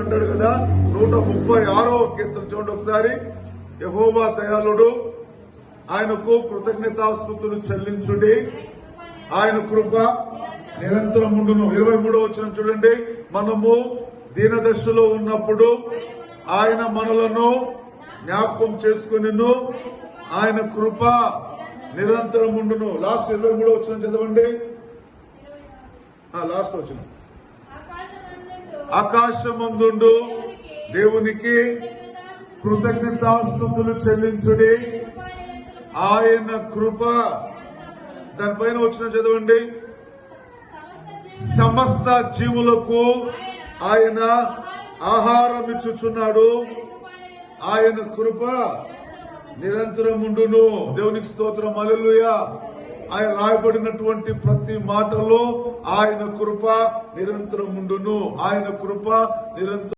అంటాడు కదా 136వ కీర్తన చూడండి ఒకసారి. యెహోవా దయాళుడు, ఆయనకు కృతజ్ఞతాస్తుతులు చెల్లించుడి, ఆయన కృప నిరంతరం ఉండును. 23వ వచనం చూడండి. మనము దీనదశలో ఉన్నప్పుడు ఆయన మనలను జ్ఞాపకం చేసుకునిను, ఆయన కృప నిరంతరం ఉండును. లాస్ట్ 23వ వచనం చదవండి. లాస్ట్ వచనం. ఆకాశమందుండు దేవునికి కృతజ్ఞతాస్తుతులు చెల్లించుడి, ఆయన కృప. దానిపైన వచ్చిన చదవండి. సమస్త జీవులకు ఆయన ఆహారం ఇచ్చుచున్నాడు, ఆయన కృప నిరంతరం ఉండును. దేవునికి స్తోత్రం, హల్లెలూయా. ఆయన రాయబడినటువంటి ప్రతి మాటలో ఆయన కృప నిరంతరం ఉండును, ఆయన కృప నిరంతరం